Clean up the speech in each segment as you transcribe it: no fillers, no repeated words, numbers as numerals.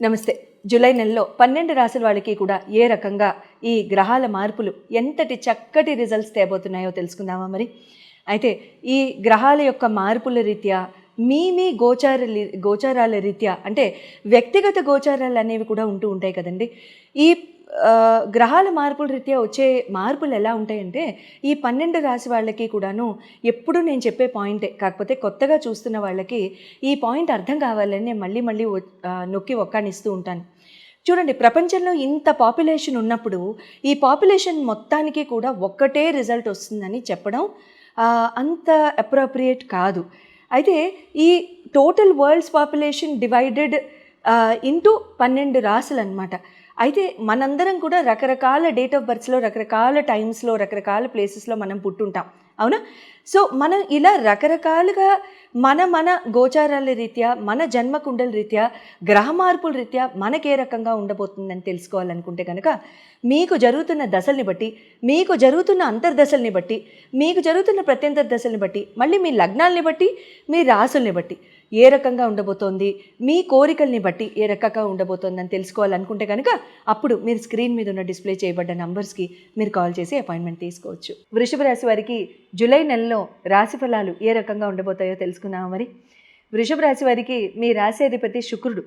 నమస్తే. జూలై నెలలో 12 రాశుల వాళ్ళకి కూడా ఏ రకంగా ఈ గ్రహాల మార్పులు ఎంతటి చక్కటి రిజల్ట్స్ తేబోతున్నాయో తెలుసుకుందామా మరి? అయితే ఈ గ్రహాల యొక్క మార్పుల రీత్యా మీ గోచారాల రీత్యా అంటే వ్యక్తిగత గోచారాలు అనేవి కూడా ఉంటూ ఉంటాయి కదండి. ఈ గ్రహాల మార్పుల రీత్యా వచ్చే మార్పులు ఎలా ఉంటాయంటే ఈ 12 రాశి వాళ్ళకి కూడాను ఎప్పుడు నేను చెప్పే పాయింటే, కాకపోతే కొత్తగా చూస్తున్న వాళ్ళకి ఈ పాయింట్ అర్థం కావాలని నేను మళ్ళీ నొక్కి ఒక్కానిస్తూ ఉంటాను. చూడండి, ప్రపంచంలో ఇంత పాపులేషన్ ఉన్నప్పుడు ఈ పాపులేషన్ మొత్తానికి కూడా ఒక్కటే రిజల్ట్ వస్తుందని చెప్పడం అంత అప్రోప్రియేట్ కాదు. అయితే ఈ total world's population divided into 12 రాశులు అన్నమాట. అయితే మనందరం కూడా రకరకాల డేట్ ఆఫ్ బర్త్స్లో, రకరకాల టైమ్స్లో, రకరకాల ప్లేసెస్లో మనం పుట్టుంటాం, అవునా? సో మనం ఇలా రకరకాలుగా మన గోచారాల రీత్యా, మన జన్మకుండల రీత్యా, గ్రహ మార్పుల రీత్యా మనకే రకంగా ఉండబోతుందని తెలుసుకోవాలనుకుంటే కనుక మీకు జరుగుతున్న దశల్ని బట్టి, మీకు జరుగుతున్న అంతర్దశల్ని బట్టి, మీకు జరుగుతున్న ప్రత్యంతర దశల్ని బట్టి, మళ్ళీ మీ లగ్నాల్ని బట్టి, మీ రాసుల్ని బట్టి ఏ రకంగా ఉండబోతోంది, మీ కోరికల్ని బట్టి ఏ రకంగా ఉండబోతోందని తెలుసుకోవాలనుకుంటే కనుక అప్పుడు మీరు స్క్రీన్ మీద ఉన్న డిస్ప్లే చేయబడ్డ నంబర్స్కి మీరు కాల్ చేసి అపాయింట్మెంట్ తీసుకోవచ్చు. వృషభ రాశి వారికి జూలై నెలలో రాశి ఫలాలు ఏ రకంగా ఉండబోతాయో తెలుసుకుందామా మరి? వృషభ రాశి వారికి మీ రాశి అధిపతి శుక్రుడు.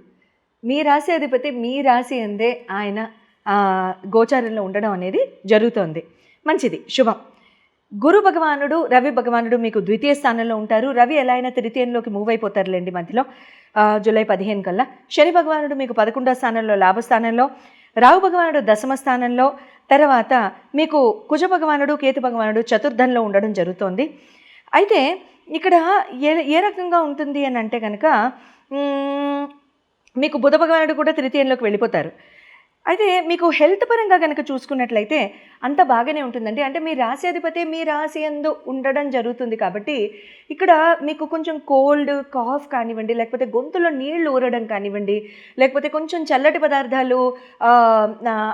మీ రాశి అధిపతి మీ రాశి అందే ఆయన గోచారంలో ఉండడం అనేది జరుగుతోంది. మంచిది, శుభం. గురు భగవానుడు, రవి భగవానుడు మీకు ద్వితీయ స్థానంలో ఉంటారు. రవి ఎలా అయినా తృతీయంలోకి మూవ్ అయిపోతారులేండి మధ్యలో జూలై 15 కల్లా. శని భగవానుడు మీకు 11వ స్థానంలో, లాభస్థానంలో. రాహు భగవానుడు దశమ స్థానంలో. తర్వాత మీకు కుజ భగవానుడు, కేతు భగవానుడు చతుర్థంలో ఉండడం జరుగుతోంది. అయితే ఇక్కడ ఏ రకంగా ఉంటుంది అని అంటే కనుక మీకు బుధ భగవానుడు కూడా తృతీయంలోకి వెళ్ళిపోతారు. అయితే మీకు హెల్త్ పరంగా కనుక చూసుకున్నట్లయితే అంత బాగానే ఉంటుందండి. అంటే మీ రాశి అధిపతి మీ రాశి యందు ఉండడం జరుగుతుంది కాబట్టి ఇక్కడ మీకు కొంచెం కోల్డ్, కాఫ్ కానివ్వండి, లేకపోతే గొంతులో నీళ్లు ఊరడం కానివ్వండి, లేకపోతే కొంచెం చల్లటి పదార్థాలు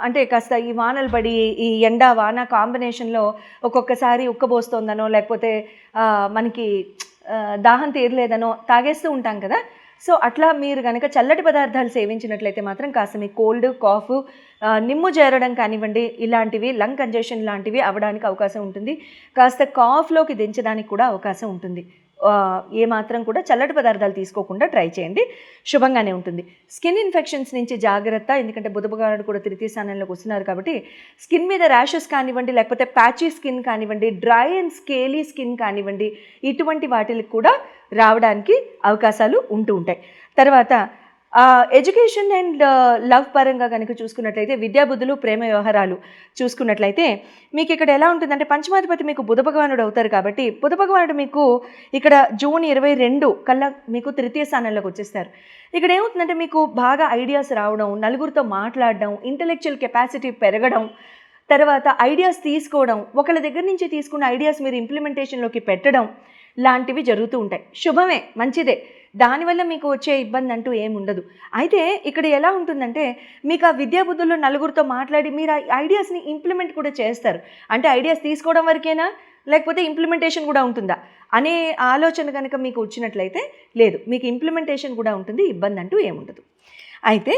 అంటే కాస్త ఈ వానలు పడి ఈ ఎండ వాన కాంబినేషన్లో ఒక్కొక్కసారి ఉక్కబోస్తోందనో, లేకపోతే మనకి దాహం తీరలేదనో తాగేస్తూ ఉంటాం కదా. సో అట్లా మీరు కనుక చల్లటి పదార్థాలు సేవించినట్లయితే మాత్రం కాస్త మీ కోల్డ్, కాఫ్, నిమ్ము చేరడం కానివ్వండి, ఇలాంటివి లంగ్ కంజెషన్ లాంటివి అవ్వడానికి అవకాశం ఉంటుంది. కాస్త కాఫ్లోకి దించడానికి కూడా అవకాశం ఉంటుంది. ఏమాత్రం కూడా చల్లటి పదార్థాలు తీసుకోకుండా ట్రై చేయండి, శుభంగానే ఉంటుంది. స్కిన్ ఇన్ఫెక్షన్స్ నుంచి జాగ్రత్త, ఎందుకంటే బుధ భగవానుడు కూడా తృతీయ స్థానంలోకి వస్తున్నారు కాబట్టి స్కిన్ మీద ర్యాషెస్ కానివ్వండి, లేకపోతే ప్యాచీ స్కిన్ కానివ్వండి, డ్రై అండ్ స్కేలీ స్కిన్ కానివ్వండి, ఇటువంటి వాటికి కూడా రావడానికి అవకాశాలు ఉంటూ ఉంటాయి. తర్వాత ఎడ్యుకేషన్ అండ్ లవ్ పరంగా కనుక చూసుకున్నట్లయితే విద్యాబుద్ధులు, ప్రేమ వ్యవహారాలు చూసుకున్నట్లయితే మీకు ఇక్కడ ఎలా ఉంటుందంటే పంచమాధిపతి మీకు బుధ భగవానుడు అవుతారు కాబట్టి బుధ భగవానుడు మీకు ఇక్కడ జూన్ 22 కల్లా మీకు తృతీయ స్థానంలోకి వచ్చేస్తారు. ఇక్కడ ఏమవుతుందంటే మీకు బాగా ఐడియాస్ రావడం, నలుగురితో మాట్లాడడం, ఇంటలెక్చువల్ కెపాసిటీ పెరగడం, తర్వాత ఐడియాస్ తీసుకోవడం, ఒకళ్ళ దగ్గర నుంచి తీసుకున్న ఐడియాస్ మీరు ఇంప్లిమెంటేషన్లోకి పెట్టడం లాంటివి జరుగుతూ ఉంటాయి. శుభమే, మంచిదే. దానివల్ల మీకు వచ్చే ఇబ్బంది అంటూ ఏముండదు. అయితే ఇక్కడ ఎలా ఉంటుందంటే మీకు ఆ విద్యాబుద్ధుల్లో నలుగురితో మాట్లాడి మీరు ఆ ఐడియాస్ని ఇంప్లిమెంట్ కూడా చేస్తారు. అంటే ఐడియాస్ తీసుకోవడం వరకేనా, లేకపోతే ఇంప్లిమెంటేషన్ కూడా ఉంటుందా అనే ఆలోచన కనుక మీకు వచ్చినట్లయితే లేదు, మీకు ఇంప్లిమెంటేషన్ కూడా ఉంటుంది, ఇబ్బంది అంటూ ఏముండదు. అయితే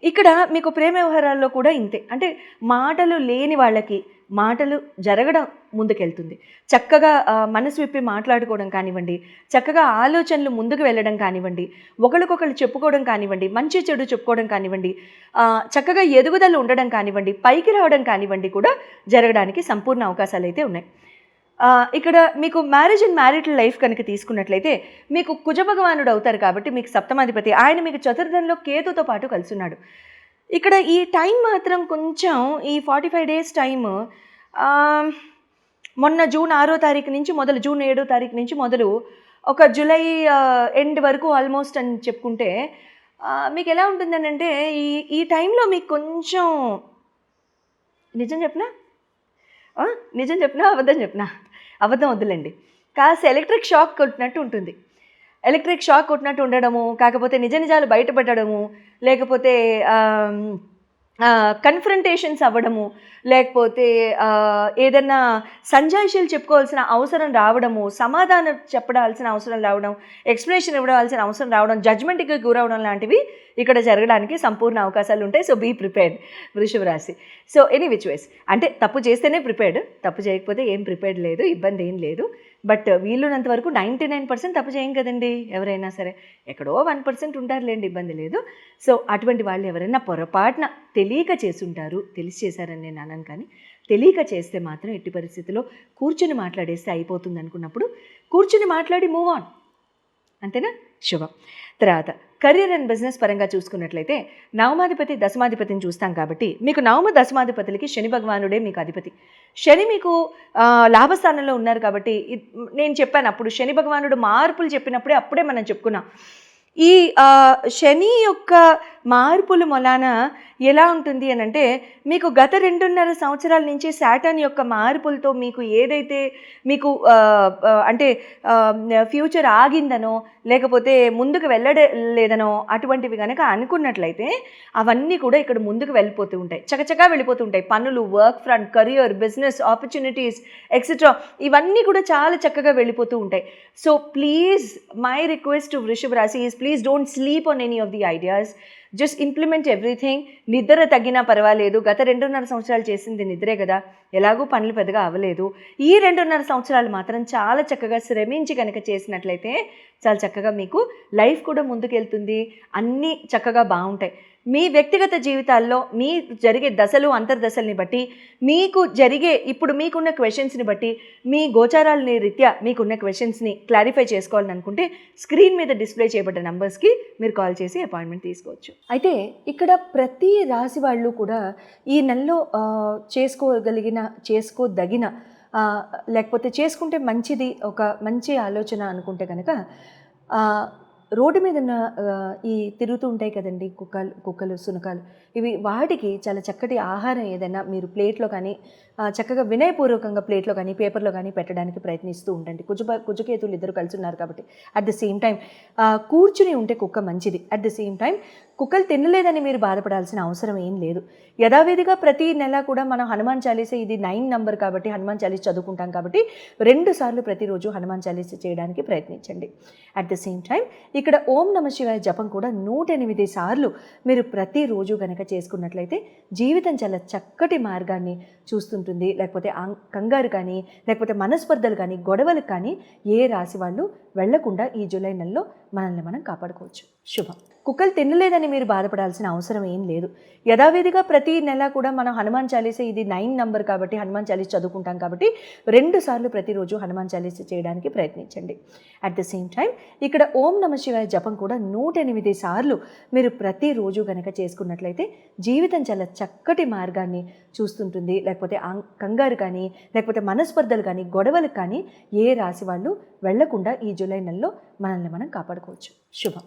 ఇక్కడ మీకు ప్రేమ వ్యవహారాల్లో కూడా ఇంతే. అంటే మాటలు లేని వాళ్ళకి మాటలు జరగడం ముందుకెళ్తుంది. చక్కగా మనసు విప్పి మాట్లాడుకోవడం కానివ్వండి, చక్కగా ఆలోచనలు ముందుకు వెళ్ళడం కానివ్వండి, ఒకరికొకరు చెప్పుకోవడం కానివ్వండి, మంచి చెడు చెప్పుకోవడం కానివ్వండి, చక్కగా ఎదుగుదల ఉండడం కానివ్వండి, పైకి రావడం కానివ్వండి కూడా జరగడానికి సంపూర్ణ అవకాశాలు అయితే ఉన్నాయి. ఇక్కడ మీకు మ్యారేజ్ అండ్ మ్యారిటల్ లైఫ్ కనుక తీసుకున్నట్లయితే మీకు కుజ భగవానుడు అవుతారు కాబట్టి మీకు సప్తమాధిపతి, ఆయన మీకు చతుర్థంలో కేతుతో పాటు కలిసి ఉన్నాడు. ఇక్కడ ఈ టైం మాత్రం కొంచెం ఈ 45 డేస్ టైము మొన్న జూన్ 6వ తారీఖు నుంచి మొదలు, జూన్ 7వ తారీఖు నుంచి మొదలు ఒక జూలై ఎండ్ వరకు ఆల్మోస్ట్ అని చెప్పుకుంటే మీకు ఎలా ఉంటుందని అంటే ఈ టైంలో మీకు కొంచెం నిజం చెప్పినా అబద్ధం వద్దులేండి, కాస్త ఎలక్ట్రిక్ షాక్ కొట్టినట్టు ఉంటుంది. ఎలక్ట్రిక్ షాక్ కొట్టినట్టు ఉండడము, కాకపోతే నిజాలు బయటపడడము, లేకపోతే కన్ఫ్రంటేషన్స్ అవ్వడము, లేకపోతే ఏదన్నా సంజాయిషీలు చెప్పుకోవాల్సిన అవసరం రావడము, సమాధానం చెప్పడాల్సిన అవసరం రావడం, ఎక్స్ప్లెనేషన్ ఇవ్వడాల్సిన అవసరం రావడం, జడ్జ్మెంట్కి గురవడం లాంటివి ఇక్కడ జరగడానికి సంపూర్ణ అవకాశాలు ఉంటాయి. సో బీ ప్రిపేర్డ్ వృషభ రాశి. సో ఎనీ విచ్ వేస్, అంటే తప్పు చేస్తేనే ప్రిపేర్డ్, తప్పు చేయకపోతే ఏం ప్రిపేర్డ్ లేదు, ఇబ్బంది ఏం లేదు. బట్ వీలున్నంత వరకు 99% తప్పు చేయం కదండి ఎవరైనా సరే, ఎక్కడో 1% ఉంటారులేండి, ఇబ్బంది లేదు. సో అటువంటి వాళ్ళు ఎవరైనా పొరపాటున తెలియక చేసుంటారు, తెలిసి చేశారని నేను అనను, కానీ తెలియక చేస్తే మాత్రం ఎట్టి పరిస్థితిలో కూర్చుని మాట్లాడేస్తే అయిపోతుంది అనుకున్నప్పుడు కూర్చుని మాట్లాడి మూవ్ ఆన్, అంతేనా? శుభం. తర్వాత కెరీర్ అండ్ బిజినెస్ పరంగా చూసుకున్నట్లయితే నవమాధిపతి దశమాధిపతిని చూస్తాం కాబట్టి మీకు నవమ దశమాధిపతులకి శని భగవానుడే మీకు అధిపతి. శని మీకు లాభస్థానంలో ఉన్నారు కాబట్టి నేను చెప్పాను అప్పుడు శని భగవానుడు మార్పులు చెప్పినప్పుడే అప్పుడే మనం చెప్పుకున్నాం. ఈ శని యొక్క మార్పుల మొలాన ఎలా ఉంటుంది అని అంటే, మీకు గత 2.5 సంవత్సరాల నుంచి శాటర్న్ యొక్క మార్పులతో మీకు ఏదైతే మీకు అంటే ఫ్యూచర్ ఆగిందనో లేకపోతే ముందుకు వెళ్ళలేదనో అటువంటివి కనుక అనుకున్నట్లయితే అవన్నీ కూడా ఇక్కడ ముందుకు వెళ్ళిపోతూ ఉంటాయి, చకచకా వెళ్ళిపోతూ ఉంటాయి. పనులు, work front, career, business opportunities etcetera ఇవన్నీ కూడా చాలా చక్కగా వెళ్ళిపోతూ ఉంటాయి. So please my request to వృషభ రాశి is please don't sleep on any of the ideas, just implement everything. నిద్ర తగ్గినా పర్వాలేదు, గత 2.5 సంవత్సరాలు చేసింది నిద్రే కదా, ఎలాగూ పనులు పెద్దగా అవ్వలేదు. ఈ 2.5 సంవత్సరాలు మాత్రం చాలా చక్కగా శ్రమించి కనుక చేసినట్లయితే చాలా చక్కగా మీకు లైఫ్ కూడా ముందుకెళ్తుంది, అన్నీ చక్కగా బాగుంటాయి. మీ వ్యక్తిగత జీవితాల్లో మీ జరిగే దశలు అంతర్దశల్ని బట్టి, మీకు జరిగే ఇప్పుడు మీకున్న క్వశ్చన్స్ని బట్టి, మీ గోచారాలని రీత్యా మీకున్న క్వశ్చన్స్ని క్లారిఫై చేసుకోవాలని అనుకుంటే స్క్రీన్ మీద డిస్ప్లే చేయబడ్డ నంబర్స్కి మీరు కాల్ చేసి అపాయింట్మెంట్ తీసుకోవచ్చు. అయితే ఇక్కడ ప్రతి రాశి వాళ్ళు కూడా ఈ నెలలో చేసుకోదగిన లేకపోతే చేసుకుంటే మంచిది, ఒక మంచి ఆలోచన అనుకుంటే కనుక రోడ్డు మీద ఉన్న ఈ తిరుగుతూ ఉంటాయి కదండి కుక్కలు, శునకాలు, ఇవి వాటికి చాలా చక్కటి ఆహారం ఏదైనా మీరు ప్లేట్లో కానీ చక్కగా వినయపూర్వకంగా ప్లేట్లో కానీ పేపర్లో కానీ పెట్టడానికి ప్రయత్నిస్తూ ఉండండి. కుజకేతులు ఇద్దరు కలిసి ఉన్నారు కాబట్టి అట్ ద సేమ్ టైం కూర్చుని ఉంటే కుక్క మంచిది. అట్ ద సేమ్ టైం కుక్కలు తినలేదని మీరు బాధపడాల్సిన అవసరం ఏం లేదు. యథావిధిగా ప్రతి నెల కూడా మనం హనుమాన్ చాలీస, ఇది 9 నంబర్ కాబట్టి హనుమాన్ చాలీస చదువుకుంటాం కాబట్టి 2 సార్లు ప్రతిరోజు హనుమాన్ చాలీస చేయడానికి ప్రయత్నించండి. అట్ ద సేమ్ టైం ఇక్కడ ఓం నమ శివాయ జపం కూడా 108 సార్లు మీరు ప్రతిరోజు కనుక చేసుకున్నట్లయితే జీవితం చాలా చక్కటి మార్గాన్ని చూస్తుంటుంది. లేకపోతే కంగారు కానీ లేకపోతే మనస్పర్ధలు కానీ గొడవలు కానీ ఏ రాశి వాళ్ళు వెళ్లకుండా ఈ జూలై నెలలో మనల్ని మనం కాపాడుకోవచ్చు. శుభం. కుక్కలు తినలేదని మీరు బాధపడాల్సిన అవసరం ఏం లేదు. యథావిధిగా ప్రతి నెల కూడా మనం హనుమాన్ చాలీస, ఇది 9 నంబర్ కాబట్టి హనుమాన్ చాలీస చదువుకుంటాం కాబట్టి 2 సార్లు ప్రతిరోజు హనుమాన్ చాలీస చేయడానికి ప్రయత్నించండి. అట్ ద సేమ్ టైం ఇక్కడ ఓం నమ శివాయ జపం కూడా 108 సార్లు మీరు ప్రతిరోజు కనుక చేసుకున్నట్లయితే జీవితం చాలా చక్కటి మార్గాన్ని చూస్తుంటుంది. లేకపోతే కంగారు కానీ లేకపోతే మనస్పర్ధలు కానీ గొడవలు కానీ ఏ రాశి వాళ్ళు వెళ్లకుండా ఈ జూలై నెలలో మనల్ని మనం కాపాడుకోవచ్చు. శుభం.